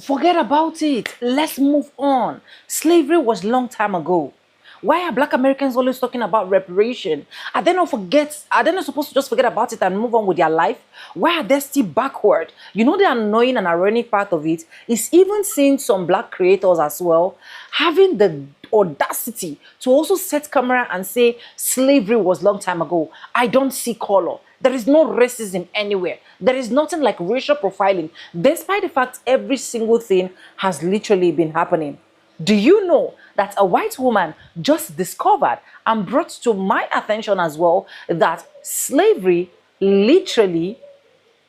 Forget about it. Let's move on. Slavery was long time ago. Why are black Americans always talking about reparation? Are they not supposed to just forget about it and move on with their life? Why are they still backward? You know, the annoying and ironic part of it is even seeing some black creators as well having the audacity to also set camera and say slavery was long time ago. I don't see color. There is no racism anywhere. There is nothing like racial profiling, despite the fact every single thing has literally been happening. Do you know that a white woman just discovered and brought to my attention as well that slavery literally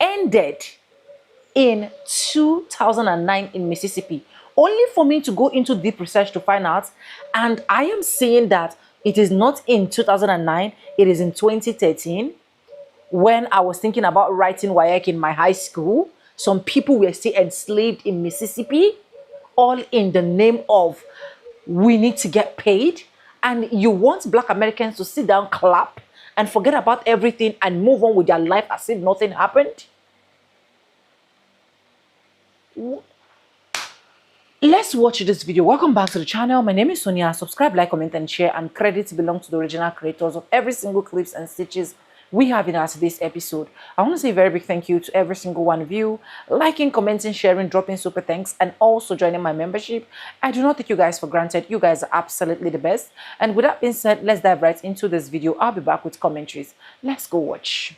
ended in 2009 in Mississippi? Only for me to go into deep research to find out, and I am saying that it is not in 2009, it is in 2013. When I was thinking about writing WAEC in my high school, some people were still enslaved in Mississippi, all in the name of we need to get paid. And you want black Americans to sit down, clap, and forget about everything and move on with their life as if nothing happened? Let's watch this video. Welcome back to the channel. My name is Sonia. Subscribe, like, comment, and share. And credits belong to the original creators of every single clips and stitches we have in our today's episode. I want to say a very big thank you to every single one of you liking, commenting, sharing, dropping super thanks, and also joining my membership. I do not take you guys for granted. You guys are absolutely the best. And with that being said, let's dive right into this video. I'll be back with commentaries. Let's go watch.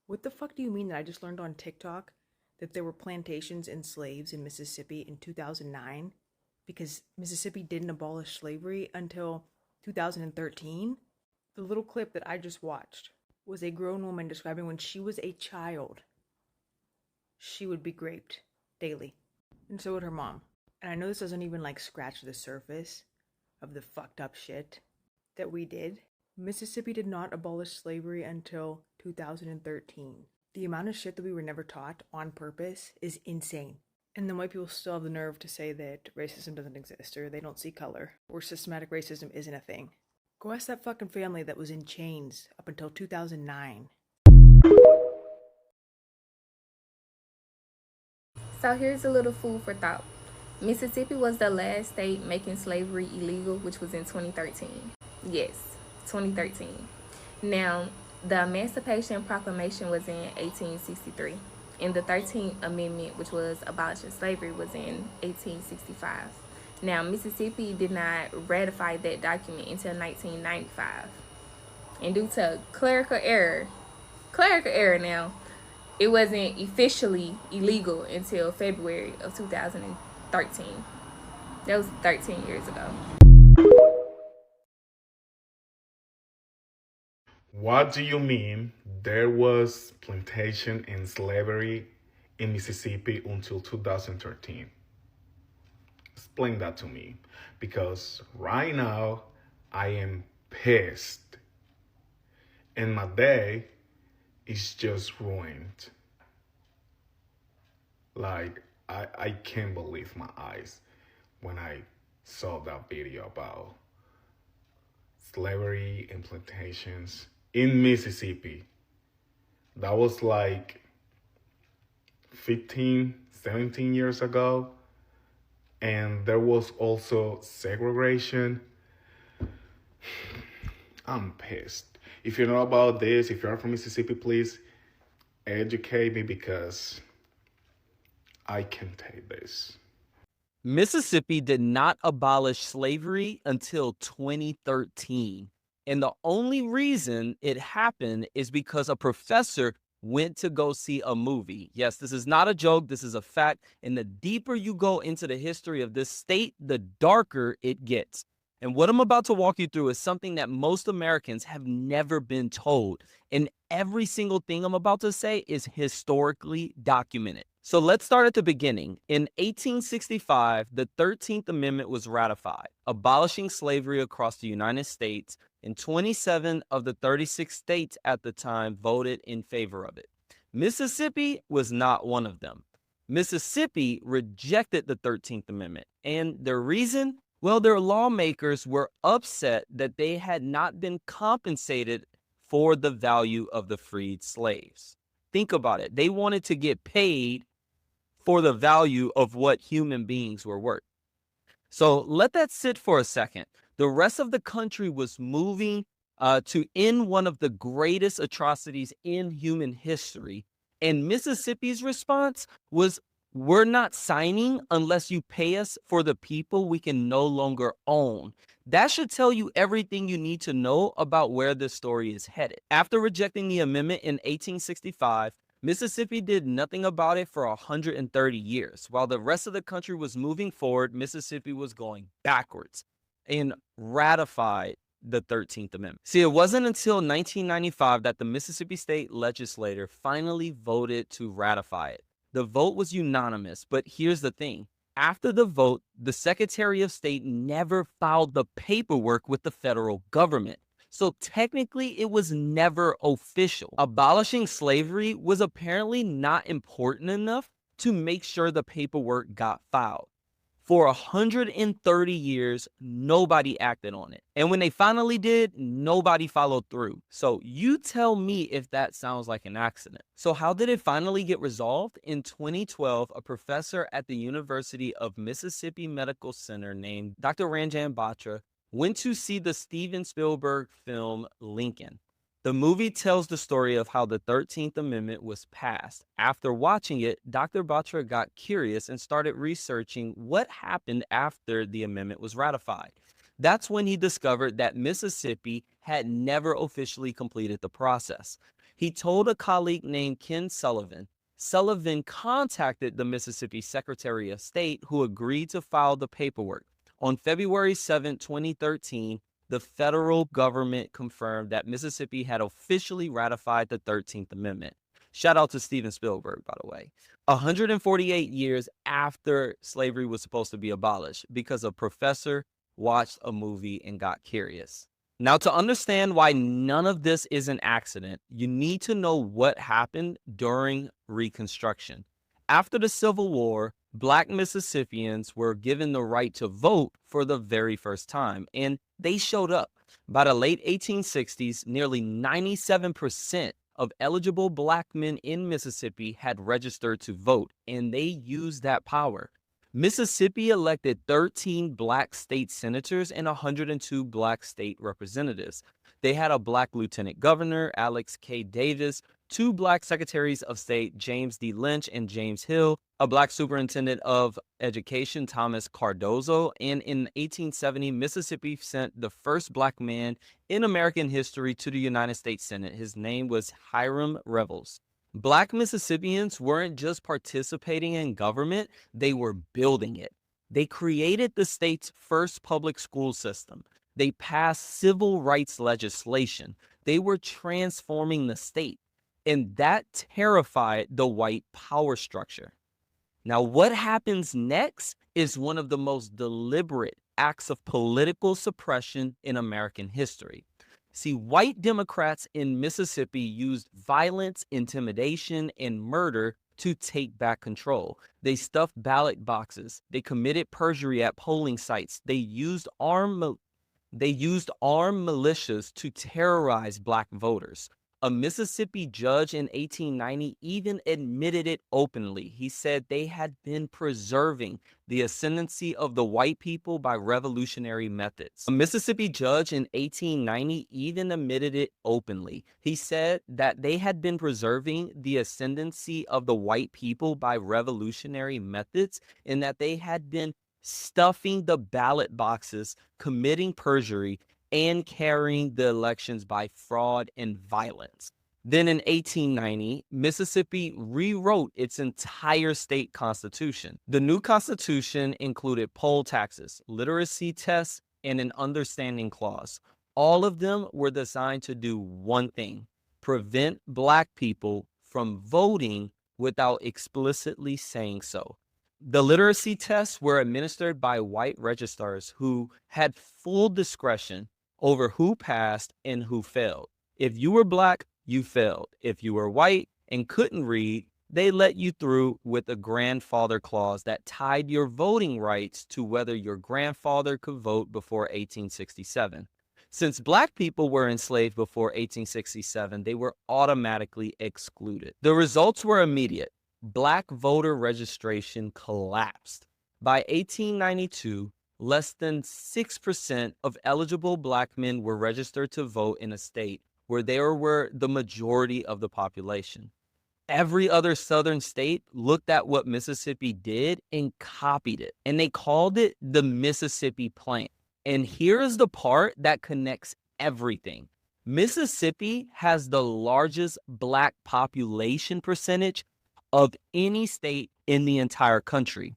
What the fuck do you mean that I just learned on TikTok that there were plantations and slaves in Mississippi in 2009 because Mississippi didn't abolish slavery until 2013? The little clip that I just watched was a grown woman describing when she was a child, she would be raped daily. And so would her mom. And I know this doesn't even like scratch the surface of the fucked up shit that we did. Mississippi did not abolish slavery until 2013. The amount of shit that we were never taught on purpose is insane. And then white people still have the nerve to say that racism doesn't exist, or they don't see color, or systematic racism isn't a thing. Go ask that fucking family that was in chains up until 2009. So here's a little food for thought. Mississippi was the last state making slavery illegal, which was in 2013. Yes, 2013. Now, the Emancipation Proclamation was in 1863, and the 13th Amendment, which was abolishing slavery, was in 1865. Now, Mississippi did not ratify that document until 1995. And due to clerical error now, it wasn't officially illegal until February of 2013. That was 13 years ago. What do you mean there was plantation and slavery in Mississippi until 2013? Explain that to me, because right now I am pissed and my day is just ruined. Like, I can't believe my eyes when I saw that video about slavery and plantations in Mississippi. That was like 15, 17 years ago. And there was also segregation. I'm pissed. If you know about this, if you're from Mississippi, please educate me, because I can't take this. Mississippi did not abolish slavery until 2013. And the only reason it happened is because a professor went to go see a movie. Yes, this is not a joke. This is a fact. And the deeper you go into the history of this state, the darker it gets. And what I'm about to walk you through is something that most Americans have never been told. And every single thing I'm about to say is historically documented. So let's start at the beginning. In 1865, the 13th Amendment was ratified, abolishing slavery across the United States, and 27 of the 36 states at the time voted in favor of it. Mississippi was not one of them. Mississippi rejected the 13th Amendment, and their reason? Well, their lawmakers were upset that they had not been compensated for the value of the freed slaves. Think about it. They wanted to get paid for the value of what human beings were worth. So let that sit for a second. The rest of the country was moving to end one of the greatest atrocities in human history. And Mississippi's response was, we're not signing unless you pay us for the people we can no longer own. That should tell you everything you need to know about where this story is headed. After rejecting the amendment in 1865, Mississippi did nothing about it for 130 years. While the rest of the country was moving forward, Mississippi was going backwards and ratified the 13th Amendment. See, it wasn't until 1995 that the Mississippi State Legislature finally voted to ratify it. The vote was unanimous, but here's the thing. After the vote, the Secretary of State never filed the paperwork with the federal government. So technically, it was never official. Abolishing slavery was apparently not important enough to make sure the paperwork got filed. For 130 years, nobody acted on it. And when they finally did, nobody followed through. So you tell me if that sounds like an accident. So how did it finally get resolved? In 2012, a professor at the University of Mississippi Medical Center named Dr. Ranjan Batra went to see the Steven Spielberg film Lincoln. The movie tells the story of how the 13th Amendment was passed. After watching it, Dr. Batra got curious and started researching what happened after the amendment was ratified. That's when he discovered that Mississippi had never officially completed the process. He told a colleague named Ken Sullivan. Sullivan contacted the Mississippi Secretary of State, who agreed to file the paperwork. On February 7, 2013, the federal government confirmed that Mississippi had officially ratified the 13th Amendment. Shout out to Steven Spielberg, by the way. 148 years after slavery was supposed to be abolished, because a professor watched a movie and got curious. Now, to understand why none of this is an accident, you need to know what happened during Reconstruction. After the Civil War, Black Mississippians were given the right to vote for the very first time, and they showed up. By the late 1860s, nearly 97% of eligible Black men in Mississippi had registered to vote, and they used that power. Mississippi elected 13 Black state senators and 102 Black state representatives. They had a Black lieutenant governor, Alex K. Davis, 2 Black secretaries of state, James D. Lynch and James Hill, a Black superintendent of education, Thomas Cardozo, and in 1870, Mississippi sent the first Black man in American history to the United States Senate. His name was Hiram Revels. Black Mississippians weren't just participating in government, they were building it. They created the state's first public school system. They passed civil rights legislation. They were transforming the state. And that terrified the white power structure. Now, what happens next is one of the most deliberate acts of political suppression in American history. See, white Democrats in Mississippi used violence, intimidation, and murder to take back control. They stuffed ballot boxes. They committed perjury at polling sites. They used armed militias to terrorize Black voters. A Mississippi judge in 1890 even admitted it openly. He said they had been preserving the ascendancy of the white people by revolutionary methods. A Mississippi judge in 1890 even admitted it openly. He said that they had been preserving the ascendancy of the white people by revolutionary methods, and that they had been stuffing the ballot boxes, committing perjury, and carrying the elections by fraud and violence. Then in 1890, Mississippi rewrote its entire state constitution. The new constitution included poll taxes, literacy tests, and an understanding clause. All of them were designed to do one thing: prevent Black people from voting without explicitly saying so. The literacy tests were administered by white registrars who had full discretion over who passed and who failed. If you were Black, you failed. If you were white and couldn't read, they let you through with a grandfather clause that tied your voting rights to whether your grandfather could vote before 1867. Since Black people were enslaved before 1867, they were automatically excluded. The results were immediate. black voter registration collapsed. By 1892, less than 6% of eligible black men were registered to vote in a state where they were the majority of the population. Every other southern state looked at what Mississippi did and copied it, and they called it the Mississippi Plan. And here is the part that connects everything. Mississippi has the largest black population percentage of any state in the entire country.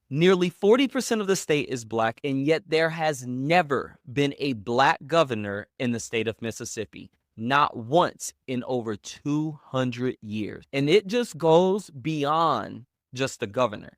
Nearly 40% of the state is black, and yet there has never been a black governor in the state of Mississippi. Not once in over 200 years. And it just goes beyond just the governor.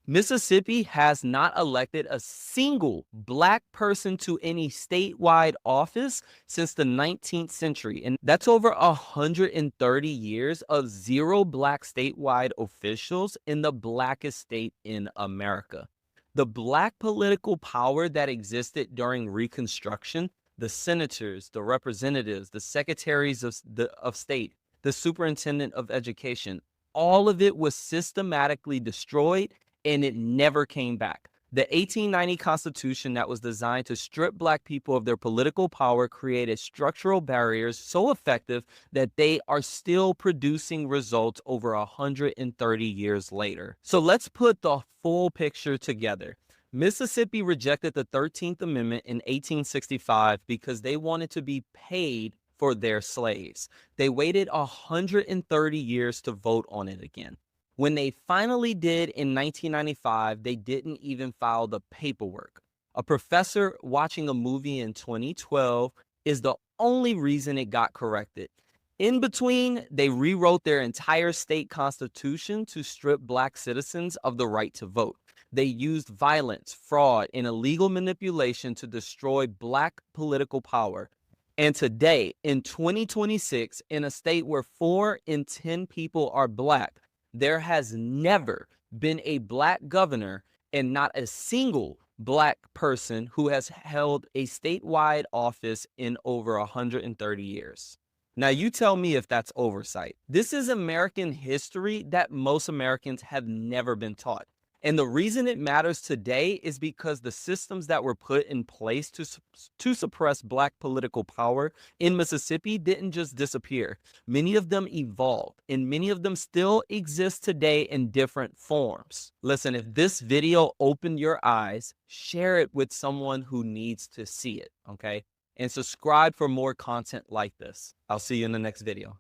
Mississippi has not elected a single black person to any statewide office since the 19th century. And that's over 130 years of zero black statewide officials in the blackest state in America. The black political power that existed during Reconstruction, the senators, the representatives, the secretaries of state, the superintendent of education, all of it was systematically destroyed and it never came back. The 1890 Constitution that was designed to strip black people of their political power created structural barriers so effective that they are still producing results over 130 years later. So let's put the full picture together. Mississippi rejected the 13th Amendment in 1865 because they wanted to be paid for their slaves. They waited 130 years to vote on it again. When they finally did in 1995, they didn't even file the paperwork. A professor watching a movie in 2012 is the only reason it got corrected. In between, they rewrote their entire state constitution to strip black citizens of the right to vote. They used violence, fraud, and illegal manipulation to destroy black political power. And today, in 2026, in a state where 4 in 10 people are black, there has never been a black governor and not a single black person who has held a statewide office in over 130 years. Now, you tell me if that's oversight. This is American history that most Americans have never been taught. And the reason it matters today is because the systems that were put in place to suppress black political power in Mississippi didn't just disappear. Many of them evolved, and many of them still exist today in different forms. Listen, if this video opened your eyes, share it with someone who needs to see it, okay? And subscribe for more content like this. I'll see you in the next video.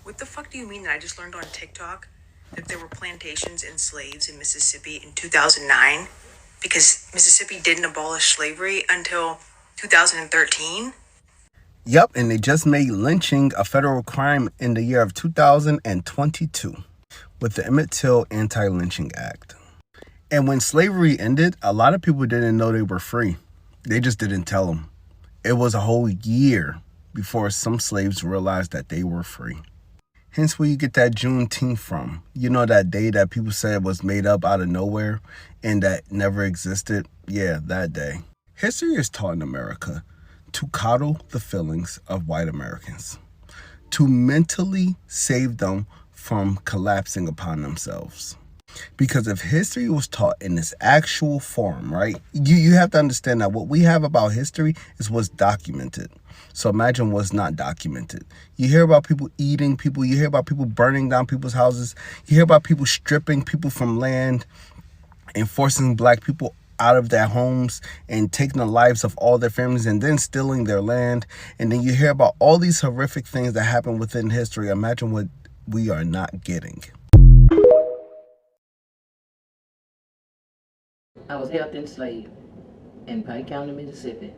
What the fuck do you mean that I just learned on TikTok that there were plantations and slaves in Mississippi in 2009 because Mississippi didn't abolish slavery until 2013? Yep, and they just made lynching a federal crime in the year of 2022 with the Emmett Till Anti-Lynching Act. And when slavery ended, a lot of people didn't know they were free. They just didn't tell them. It was a whole year before some slaves realized that they were free. Hence where you get that Juneteenth from. You know, that day that people said was made up out of nowhere and that never existed? Yeah, that day. History is taught in America to coddle the feelings of white Americans, to mentally save them from collapsing upon themselves. Because if history was taught in its actual form, right, you have to understand that what we have about history is what's documented. So imagine what's not documented. You hear about people eating people. You hear about people burning down people's houses. You hear about people stripping people from land and forcing black people out of their homes and taking the lives of all their families and then stealing their land. And then you hear about all these horrific things that happen within history. Imagine what we are not getting. I was held enslaved in Pike County, Mississippi,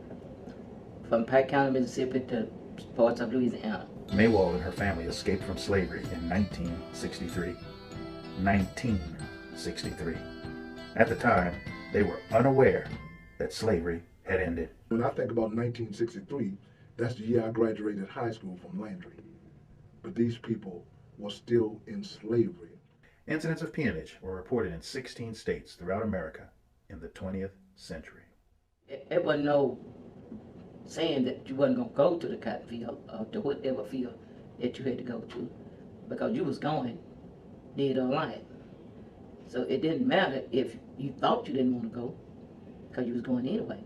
from Pike County, Mississippi to parts of Louisiana. Maywald and her family escaped from slavery in 1963. 1963. At the time, they were unaware that slavery had ended. When I think about 1963, that's the year I graduated high school from Landry. But these people were still in slavery. Incidents of peonage were reported in 16 states throughout America in the 20th century. It was no saying that you wasn't gonna go to the cotton field or to whatever field that you had to go to, because you was going dead or alive. So it didn't matter if you thought you didn't want to go, because you was going anyway.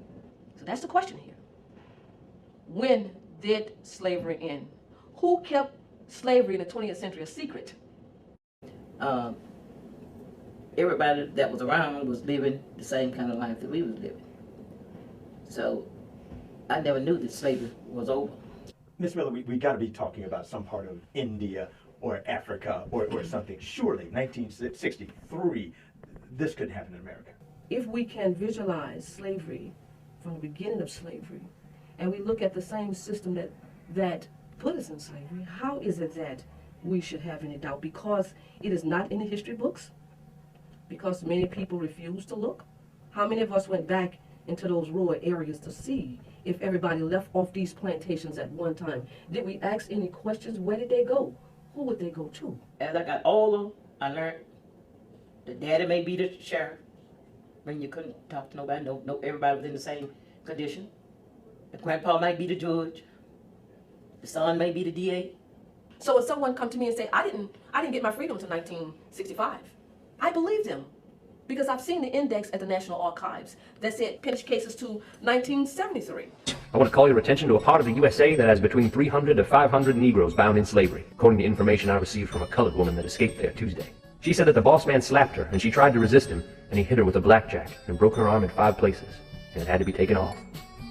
So that's the question here. When did slavery end? Who kept slavery in the 20th century a secret? Everybody that was around was living the same kind of life that we was living. So I never knew that slavery was over. Miss Miller, we got to be talking about some part of India or Africa or something. Surely, 1963, this couldn't happen in America. If we can visualize slavery from the beginning of slavery, and we look at the same system that put us in slavery, how is it that we should have any doubt? Because it is not in the history books? Because many people refuse to look? How many of us went back into those rural areas to see if everybody left off these plantations at one time? Did we ask any questions? Where did they go? Who would they go to? As I got older, I learned the daddy may be the sheriff when you couldn't talk to nobody. No, everybody was in the same condition. The grandpa might be the judge. The son may be the DA. So if someone come to me and say, I didn't get my freedom until 1965, I believe them. Because I've seen the index at the National Archives that said pinch cases to 1973. I want to call your attention to a part of the USA that has between 300 to 500 Negroes bound in slavery, according to information I received from a colored woman that escaped there Tuesday. She said that the boss man slapped her, and she tried to resist him, and he hit her with a blackjack and broke her arm in 5 places, and it had to be taken off.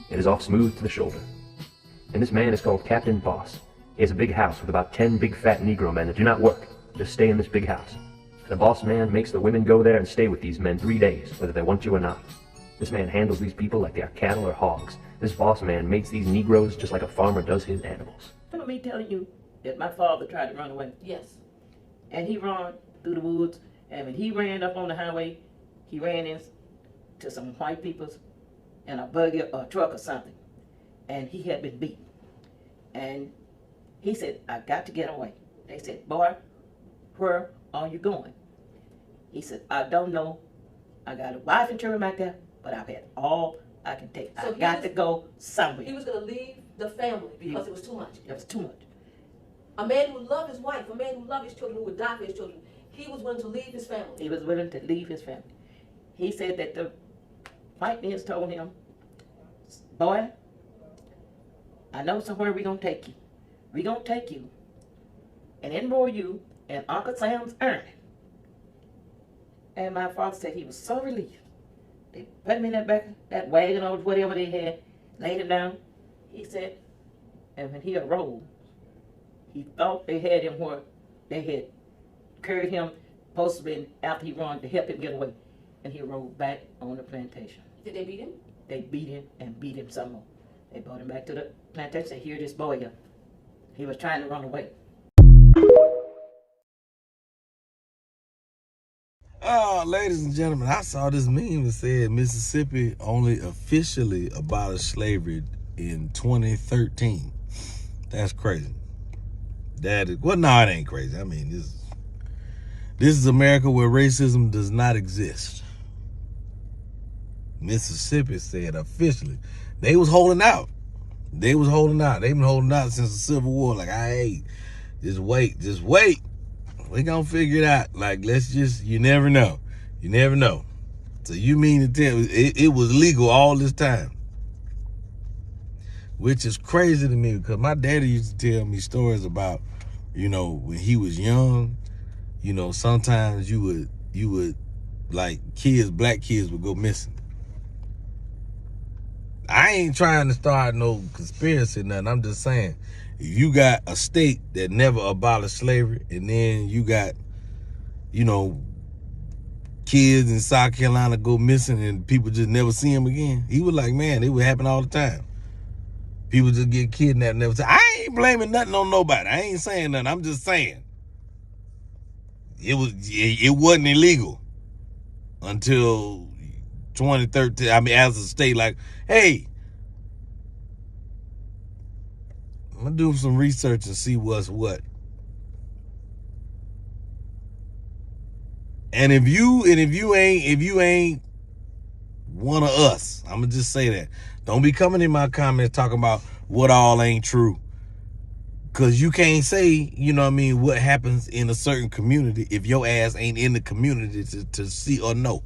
It is off smooth to the shoulder. And this man is called Captain Boss. He has a big house with about 10 big fat Negro men that do not work, just stay in this big house. The boss man makes the women go there and stay with these men 3 days, whether they want to or not. This man handles these people like they are cattle or hogs. This boss man makes these Negroes just like a farmer does his animals. Remember me telling you that my father tried to run away? Yes. And he ran through the woods, and when he ran up on the highway, he ran into some white people's in a buggy or a truck or something, and he had been beaten. And he said, I got to get away. They said, boy, where are you going? He said, I don't know. I got a wife and children back there, but I've had all I can take. So I got to go somewhere. He was going to leave the family because it was too much. It was too much. A man who loved his wife, a man who loved his children, who would die for his children, he was willing to leave his family. He was willing to leave his family. He said that the white men told him, boy, I know somewhere we're going to take you. We're going to take you and enroll you in Uncle Sam's army. And my father said he was so relieved. They put him in that wagon or whatever they had, laid him down. He said, and when he arose, he thought they had him where they had carried him, possibly after he run to help him get away. And he rolled back on the plantation. Did they beat him? They beat him and beat him some more. They brought him back to the plantation and said, here, this boy here. He was trying to run away. Ladies and gentlemen, I saw this meme that said Mississippi only officially abolished slavery in 2013. That's crazy. That is, well, no, it ain't crazy. I mean, this is America where racism does not exist. Mississippi said officially. They was holding out. They've been holding out since the Civil War. Like, hey, just wait. We gonna figure it out. Like, you never know. You never know. So you mean to tell me it was legal all this time? Which is crazy to me, because my daddy used to tell me stories about, when he was young, sometimes you would like black kids would go missing. I ain't trying to start no conspiracy or nothing. I'm just saying, if you got a state that never abolished slavery, and then you got, kids in South Carolina go missing and people just never see them again. He was like, man, it would happen all the time. People just get kidnapped and never say. I ain't blaming nothing on nobody. I ain't saying nothing. I'm just saying it wasn't illegal until 2013. I mean, as a state, like, hey, I'm gonna do some research and see what's what. And if you ain't One of us. I'm going to just say that. Don't be coming in my comments talking about what all ain't true. Because you can't say, you know what I mean, what happens in a certain community if your ass ain't in the community to see or know.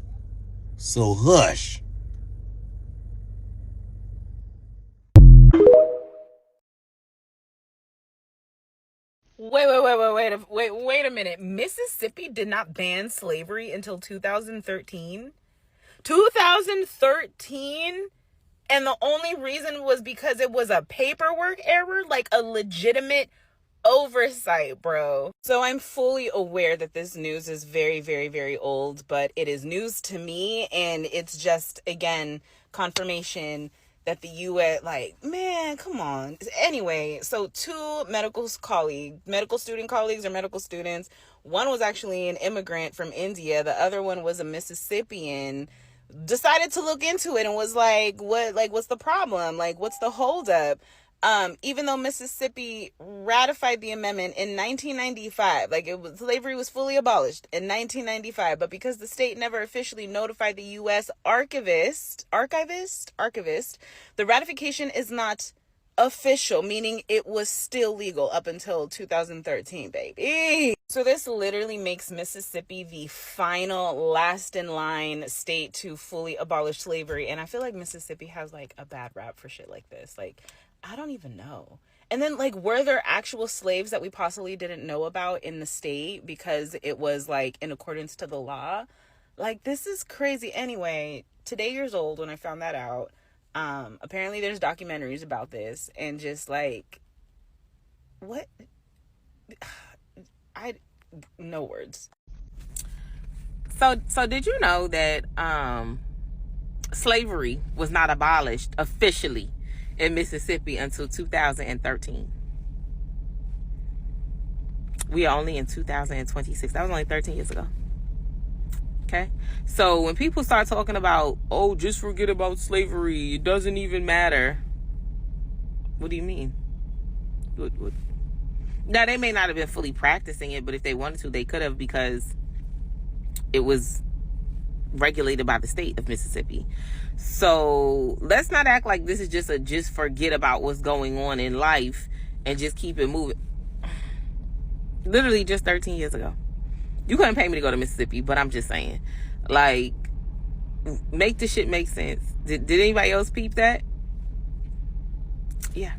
So hush. Wait a minute. Mississippi did not ban slavery until 2013? 2013? And the only reason was because it was a paperwork error, like a legitimate oversight, bro. So I'm fully aware that this news is very, very, very old, but it is news to me, and it's just, again, confirmation that the U.S., like, man, come on. Anyway, so two medical student colleagues or medical students, one was actually an immigrant from India, the other one was a Mississippian, decided to look into it and was like, what's the problem? Like, what's the holdup? Even though Mississippi ratified the amendment in 1995, slavery was fully abolished in 1995, but because the state never officially notified the U.S. archivist, the ratification is not official, meaning it was still legal up until 2013, baby. So this literally makes Mississippi the final last in line state to fully abolish slavery. And I feel like Mississippi has like a bad rap for shit like this. Like, I don't even know. And then, like, were there actual slaves that we possibly didn't know about in the state because it was, like, in accordance to the law? Like, this is crazy. Anyway, today years old when I found that out. Apparently there's documentaries about this, and just, like, what? No words. So did you know that, slavery was not abolished officially in Mississippi until 2013. We are only in 2026. That was only 13 years ago. Okay? So when people start talking about, oh, just forget about slavery, it doesn't even matter. What do you mean? What? Now, they may not have been fully practicing it, but if they wanted to, they could have, because it was regulated by the state of Mississippi. So let's not act like this is just forget about what's going on in life and just keep it moving. Literally just 13 years ago. You couldn't pay me to go to Mississippi, but I'm just saying, like, make this shit make sense. Did anybody else peep that? Yeah.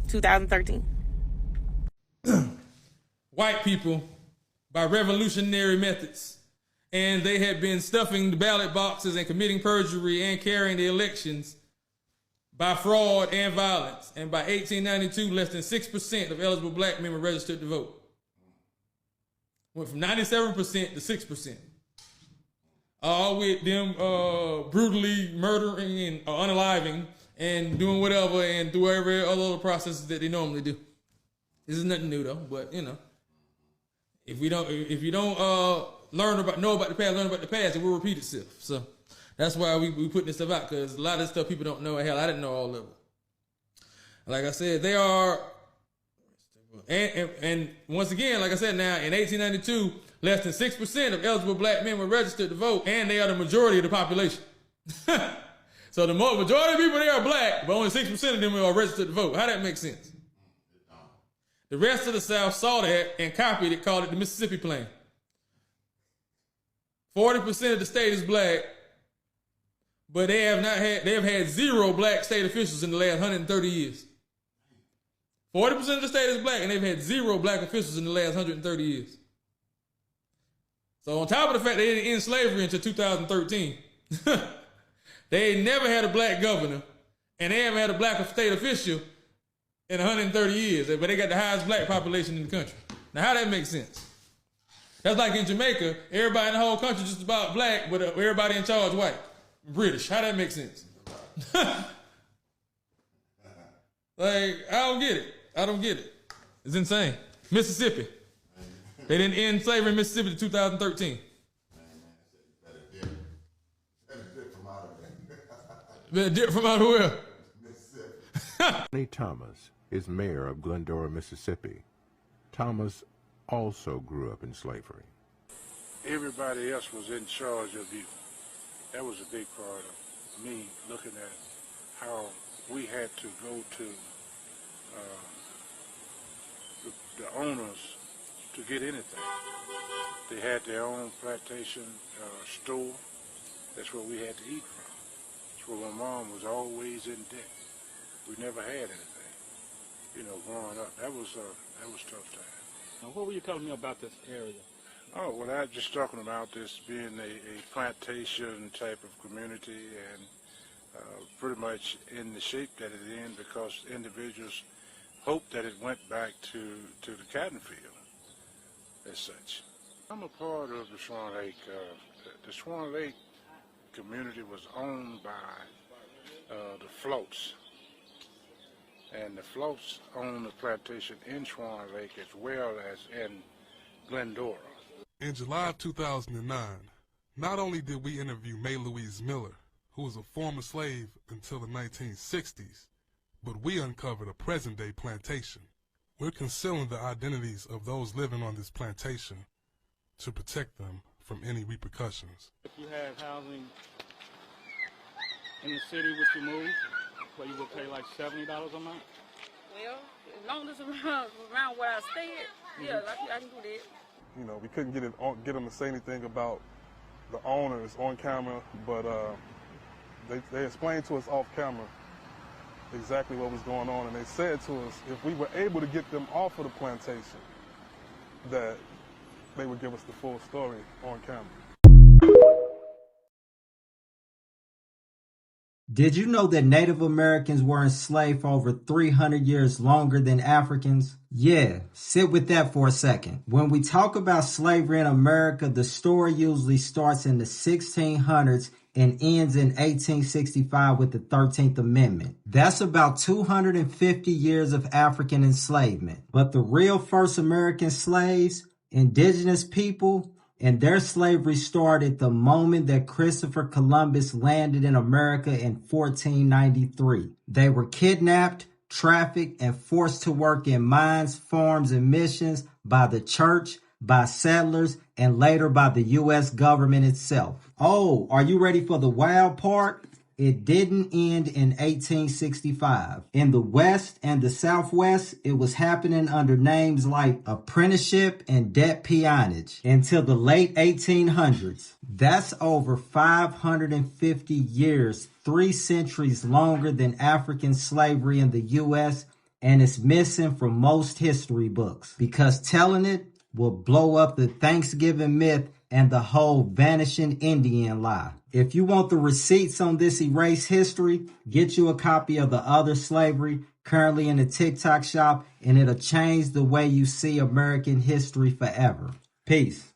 2013. White people, by revolutionary methods, and they had been stuffing the ballot boxes and committing perjury and carrying the elections by fraud and violence. And by 1892, less than 6% of eligible black men were registered to vote. Went from 97% to 6%. All with them brutally murdering and unaliving and doing whatever and through every other processes that they normally do. This is nothing new though, but you know, if you don't know about the past, learn about the past, it will repeat itself. So that's why we putting this stuff out, because a lot of this stuff people don't know. Hell, I didn't know all of it. Like I said, they are, and once again, like I said, now in 1892, less than 6% of eligible black men were registered to vote, and they are the majority of the population. So the majority of people there are black, but only 6% of them are registered to vote. How that make sense? The rest of the South saw that and copied it, called it the Mississippi Plan. 40% of the state is black, but they have had 0 black state officials in the last 130 years. 40% of the state is black, and they've had 0 black officials in the last 130 years. So on top of the fact they didn't end slavery until 2013, they never had a black governor, and they haven't had a black state official in 130 years, but they got the highest black population in the country. Now, how that makes sense? That's like in Jamaica, everybody in the whole country just about black, but everybody in charge white, British. How that make sense? Like, I don't get it. It's insane. Mississippi. They didn't end slavery in Mississippi in 2013. Better dip from out of where? Johnny Thomas is mayor of Glendora, Mississippi. Thomas also grew up in slavery. Everybody else was in charge of you. that was a big part of me looking at how we had to go to the owners to get anything. They had their own plantation store. That's where we had to eat from. That's where my mom was always in debt. We never had anything, you know, growing up. That was tough time. Now, what were you telling me about this area? Oh, well, I was just talking about this being a plantation type of community, and pretty much in the shape that it's in, because individuals hope that it went back to the cotton field as such. I'm a part of the Swan Lake. The Swan Lake community was owned by the Floats, and the Floats owned the plantation in Swan Lake as well as in Glendora. In July of 2009, not only did we interview May Louise Miller, who was a former slave until the 1960s, but we uncovered a present-day plantation. We're concealing the identities of those living on this plantation to protect them from any repercussions. If you had housing in the city, would you move? Where you would pay like $70 a month? Well, as long as it's around where I stay, yeah, I can do that. You know, we couldn't get them to say anything about the owners on camera, but they explained to us off camera exactly what was going on, and they said to us if we were able to get them off of the plantation, that they would give us the full story on camera. Did you know that Native Americans were enslaved for over 300 years longer than Africans? Yeah, sit with that for a second. When we talk about slavery in America, the story usually starts in the 1600s and ends in 1865 with the 13th Amendment. That's about 250 years of African enslavement. But the real first American slaves, indigenous people, and their slavery started the moment that Christopher Columbus landed in America in 1493. They were kidnapped, trafficked, and forced to work in mines, farms, and missions by the church, by settlers, and later by the U.S. government itself. Oh, are you ready for the wild part? It didn't end in 1865. In the West and the Southwest, it was happening under names like apprenticeship and debt peonage until the late 1800s. That's over 550 years, 3 centuries longer than African slavery in the U.S., and it's missing from most history books because telling it will blow up the Thanksgiving myth and the whole vanishing Indian lie. If you want the receipts on this erased history, get you a copy of The Other Slavery, currently in the TikTok shop, and it'll change the way you see American history forever. Peace.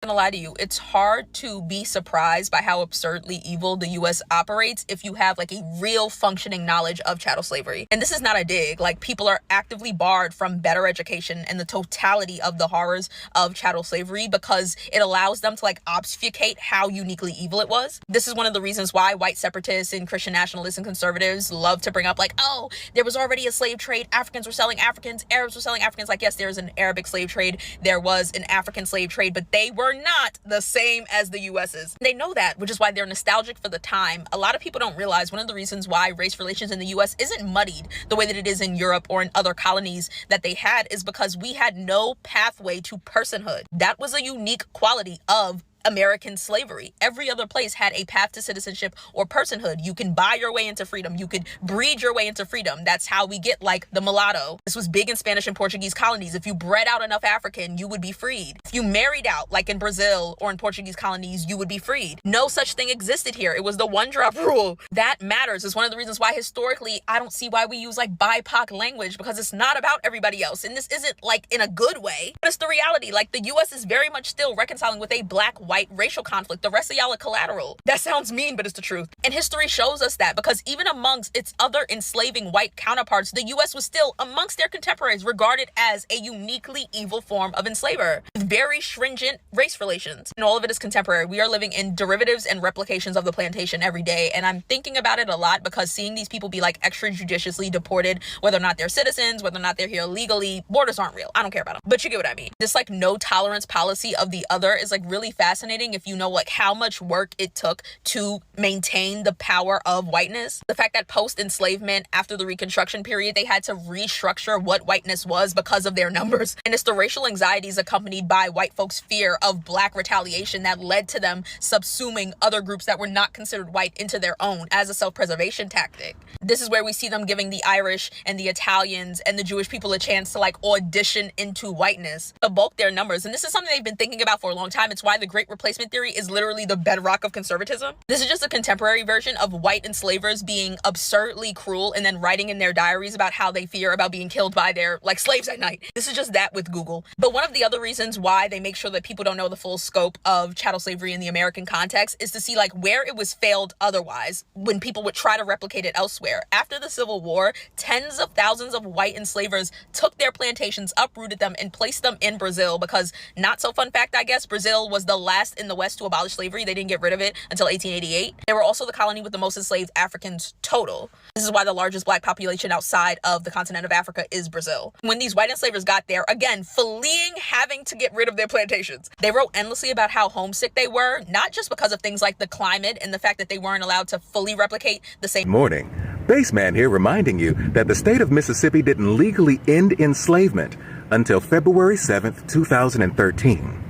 Gonna lie to you, it's hard to be surprised by how absurdly evil the U.S. operates if you have like a real functioning knowledge of chattel slavery. And this is not a dig. Like, people are actively barred from better education and the totality of the horrors of chattel slavery because it allows them to like obfuscate how uniquely evil it was. This is one of the reasons why white separatists and Christian nationalists and conservatives love to bring up like, oh, there was already a slave trade. Africans were selling Africans. Arabs were selling Africans. Like, yes, there was an Arabic slave trade. There was an African slave trade, but they were not the same as the US's. They know that, which is why they're nostalgic for the time. A lot of people don't realize one of the reasons why race relations in the US isn't muddied the way that it is in Europe or in other colonies that they had is because we had no pathway to personhood. That was a unique quality of American slavery. Every other place had a path to citizenship or personhood. You can buy your way into freedom. You could breed your way into freedom. That's how we get like the mulatto. This was big in Spanish and Portuguese colonies. If you bred out enough African, you would be freed. If you married out, like in Brazil or in Portuguese colonies, you would be freed. No such thing existed here. It was the one drop rule. That matters. It's one of the reasons why historically, I don't see why we use like BIPOC language, because it's not about everybody else. And this isn't like in a good way, but it's the reality. Like, the US is very much still reconciling with a black, white white racial conflict. The rest of y'all are collateral. That sounds mean, but it's the truth. And history shows us that, because even amongst its other enslaving white counterparts, the U.S. was still, amongst their contemporaries, regarded as a uniquely evil form of enslaver, with very stringent race relations. And all of it is contemporary. We are living in derivatives and replications of the plantation every day. And I'm thinking about it a lot, because seeing these people be like extrajudiciously deported, whether or not they're citizens, whether or not they're here illegally, borders aren't real. I don't care about them. But you get what I mean. This like no tolerance policy of the other is like really fascinating if you know like how much work it took to maintain the power of whiteness. The fact that post-enslavement, after the Reconstruction period, they had to restructure what whiteness was because of their numbers. And it's the racial anxieties accompanied by white folks' fear of black retaliation that led to them subsuming other groups that were not considered white into their own as a self-preservation tactic. This is where we see them giving the Irish and the Italians and the Jewish people a chance to like audition into whiteness to bulk their numbers. And this is something they've been thinking about for a long time. It's why the Great Replacement theory is literally the bedrock of conservatism. This is just a contemporary version of white enslavers being absurdly cruel and then writing in their diaries about how they fear about being killed by their like slaves at night. This is just that with Google. But one of the other reasons why they make sure that people don't know the full scope of chattel slavery in the American context is to see like where it was failed otherwise when people would try to replicate it elsewhere. After the Civil War, tens of thousands of white enslavers took their plantations, uprooted them, and placed them in Brazil because, not so fun fact, I guess, Brazil was the last in the West to abolish slavery. They didn't get rid of it until 1888. They were also the colony with the most enslaved Africans total. This is why the largest black population outside of the continent of Africa is Brazil. When these white enslavers got there, again, fleeing having to get rid of their plantations, they wrote endlessly about how homesick they were, not just because of things like the climate and the fact that they weren't allowed to fully replicate the same. Morning. Baseman here reminding you that the state of Mississippi didn't legally end enslavement until February 7th, 2013.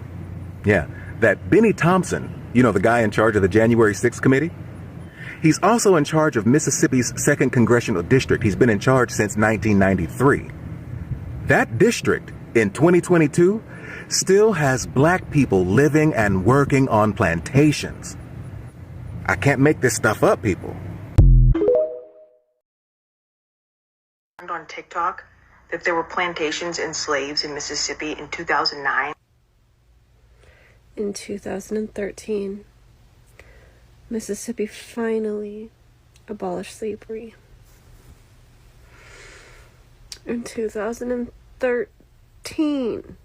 Yeah, that Benny Thompson, you know, the guy in charge of the January 6th committee? He's also in charge of Mississippi's 2nd Congressional District. He's been in charge since 1993. That district, in 2022, still has black people living and working on plantations. I can't make this stuff up, people. On TikTok that there were plantations and slaves in Mississippi in 2009. In 2013, Mississippi finally abolished slavery. In 2013,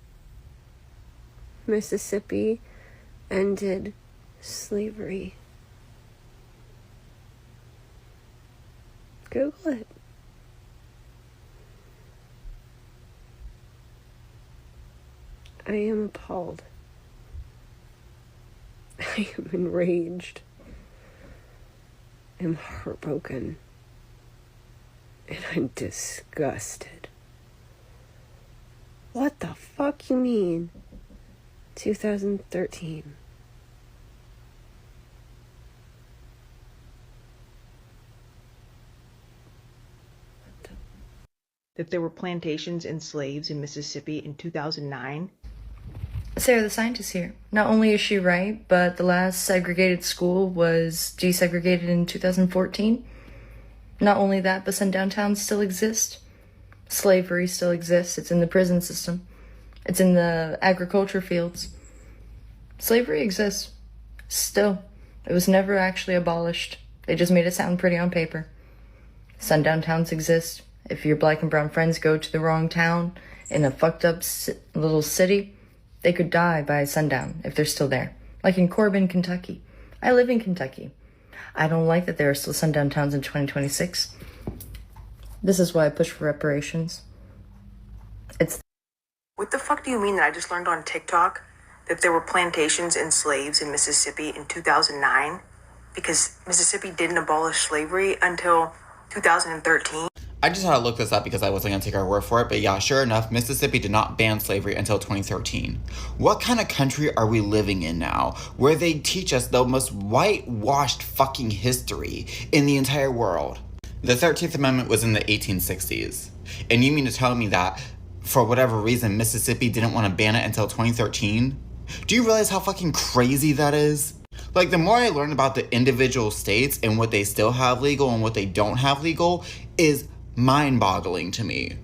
Mississippi ended slavery. Google it. I am appalled. I am enraged. I'm heartbroken. And I'm disgusted. What the fuck you mean? 2013. That there were plantations and slaves in Mississippi in 2009. Sarah, the scientist here. Not only is she right, but the last segregated school was desegregated in 2014. Not only that, but sundown towns still exist. Slavery still exists. It's in the prison system. It's in the agriculture fields. Slavery exists. Still. It was never actually abolished. They just made it sound pretty on paper. Sundown towns exist. If your black and brown friends go to the wrong town in a fucked up little city, they could die by sundown if they're still there. Like in Corbin, Kentucky. I live in Kentucky. I don't like that there are still sundown towns in 2026. This is why I push for reparations. What the fuck do you mean that I just learned on TikTok that there were plantations and slaves in Mississippi in 2009? Because Mississippi didn't abolish slavery until 2013. I just had to look this up because I wasn't going to take our word for it, but yeah, sure enough, Mississippi did not ban slavery until 2013. What kind of country are we living in now, where they teach us the most whitewashed fucking history in the entire world? The 13th Amendment was in the 1860s, and you mean to tell me that, for whatever reason, Mississippi didn't want to ban it until 2013? Do you realize how fucking crazy that is? Like, the more I learn about the individual states and what they still have legal and what they don't have legal is mind-boggling to me.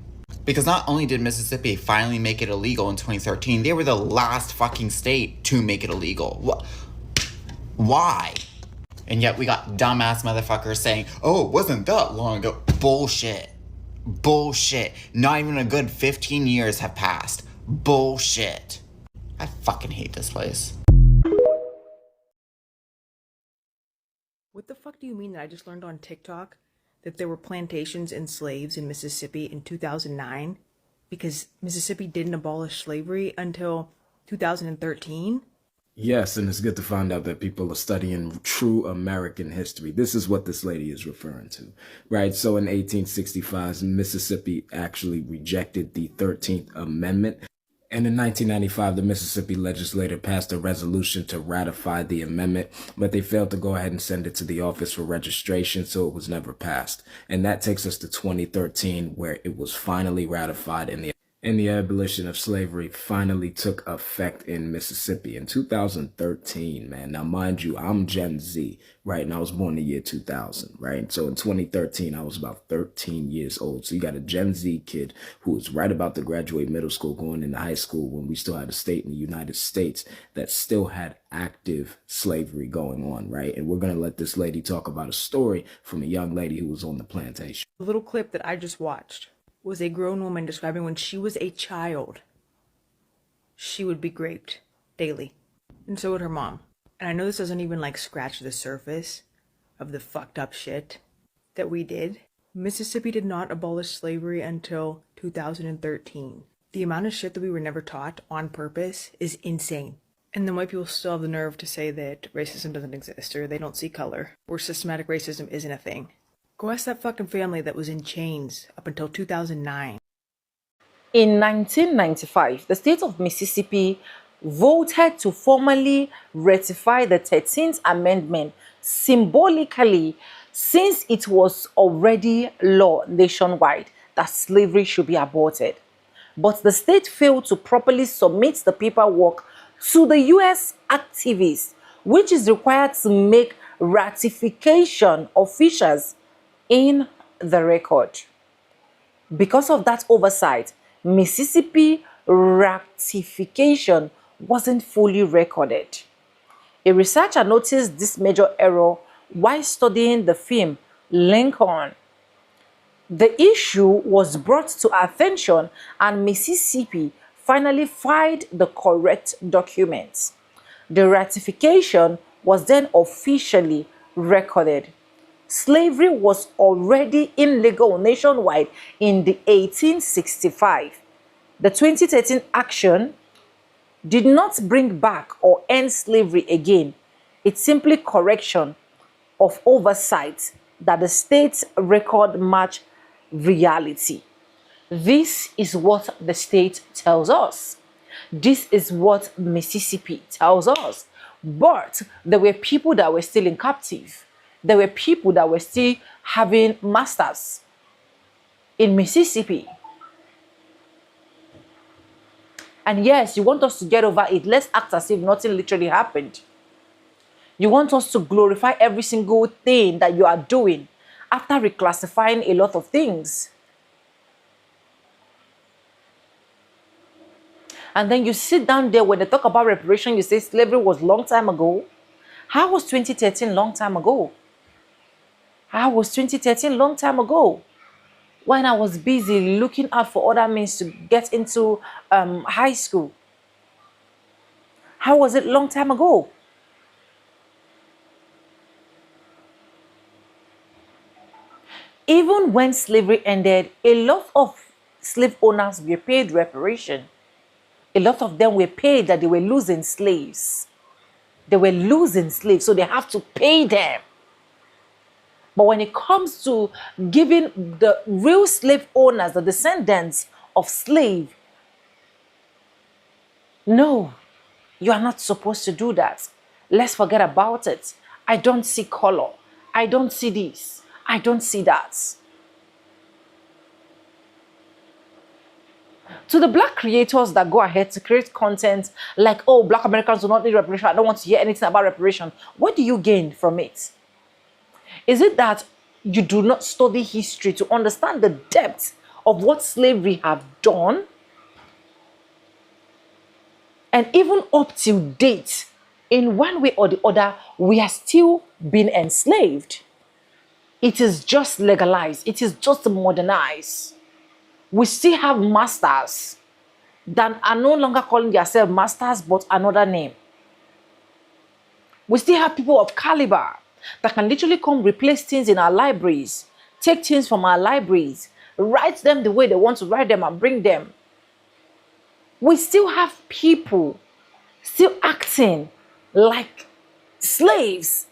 Because not only did Mississippi finally make it illegal in 2013, they were the last fucking state to make it illegal. Why? And yet we got dumbass motherfuckers saying, oh, it wasn't that long ago. Bullshit. Bullshit. Not even a good 15 years have passed. Bullshit. I fucking hate this place. What the fuck do you mean that I just learned on TikTok that there were plantations and slaves in Mississippi in 2009 because Mississippi didn't abolish slavery until 2013? Yes, and it's good to find out that people are studying true American history. This is what this lady is referring to, right? So in 1865, Mississippi actually rejected the 13th Amendment. And in 1995, the Mississippi legislature passed a resolution to ratify the amendment, but they failed to go ahead and send it to the office for registration, so it was never passed. And that takes us to 2013, where it was finally ratified and the abolition of slavery finally took effect in Mississippi in 2013, man. Now, mind you, I'm Gen Z, right? And I was born in the year 2000, right? So in 2013, I was about 13 years old. So you got a Gen Z kid who was right about to graduate middle school, going into high school when we still had a state in the United States that still had active slavery going on, right? And we're going to let this lady talk about a story from a young lady who was on the plantation. The little clip that I just watched was a grown woman describing when she was a child, she would be raped daily. And so would her mom. And I know this doesn't even like scratch the surface of the fucked up shit that we did. Mississippi did not abolish slavery until 2013. The amount of shit that we were never taught on purpose is insane. And then white people still have the nerve to say that racism doesn't exist, or they don't see color, or systematic racism isn't a thing. Go ask that fucking family that was in chains up until 2009. In 1995, the state of Mississippi voted to formally ratify the 13th Amendment symbolically, since it was already law nationwide that slavery should be aborted. But the state failed to properly submit the paperwork to the U.S. activists, which is required to make ratification officials in the record. Because of that oversight, Mississippi ratification wasn't fully recorded. A researcher noticed this major error while studying the film Lincoln. The issue was brought to attention and Mississippi finally filed the correct documents. The ratification was then officially recorded. Slavery was already illegal nationwide in the 1865. The 2013 action did not bring back or end slavery again. It's simply correction of oversight that the state's record match reality. This is what the state tells us. This is what Mississippi tells us. But there were people that were still in captive. There were people that were still having masters in Mississippi. And yes, you want us to get over it. Let's act as if nothing literally happened. You want us to glorify every single thing that you are doing after reclassifying a lot of things. And then you sit down there when they talk about reparation, you say slavery was long time ago. How was 2013 long time ago? How was 2013 long time ago? When I was busy looking out for other means to get into high school. How was it long time ago? Even when slavery ended, a lot of slave owners were paid reparation. A lot of them were paid that they were losing slaves. They were losing slaves, so they have to pay them. But when it comes to giving the real slave owners, the descendants of slave, no, you are not supposed to do that. Let's forget about it. I don't see color. I don't see this. I don't see that. To the black creators that go ahead to create content like, oh, black Americans do not need reparation, I don't want to hear anything about reparation. What do you gain from it? Is it that you do not study history to understand the depth of what slavery have done. And even up till date, in one way or the other, we are still being enslaved. It is just legalized. It is just modernized. We still have masters that are no longer calling themselves masters, but another name. We still have people of caliber that can literally come replace things in our libraries, take things from our libraries, write them the way they want to write them and bring them. We still have people still acting like slaves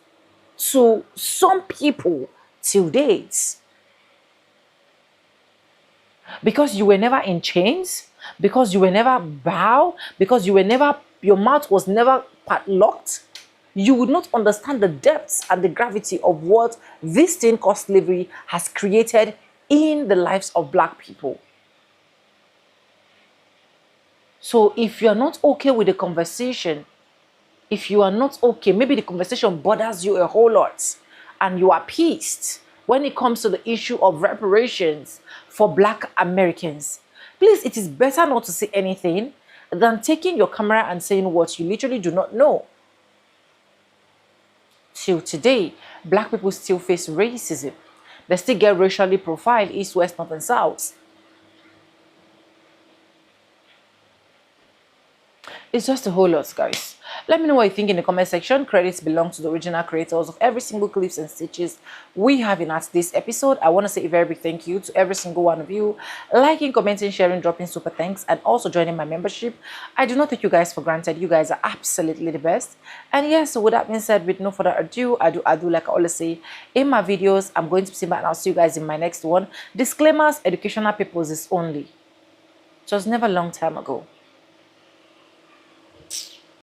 to some people till date. Because you were never in chains, because you were never bound, because you were never, your mouth was never padlocked, you would not understand the depths and the gravity of what this thing called slavery has created in the lives of black people. So if you're not okay with the conversation, if you are not okay, maybe the conversation bothers you a whole lot and you are pissed when it comes to the issue of reparations for black Americans, please, it is better not to say anything than taking your camera and saying what you literally do not know. Till today, black people still face racism. They still get racially profiled east, west, north, and south. It's just a whole lot, guys. Let me know what you think in the comment section. Credits belong to the original creators of every single clips and stitches we have in this episode. I want to say a very big thank you to every single one of you liking, commenting, sharing, dropping super thanks, and also joining my membership. I do not take you guys for granted. You guys are absolutely the best. And yes, so with that being said, with no further ado, I do like I always say in my videos. I'm going to be back and I'll see you guys in my next one. Disclaimers, educational purposes only. It was never a long time ago.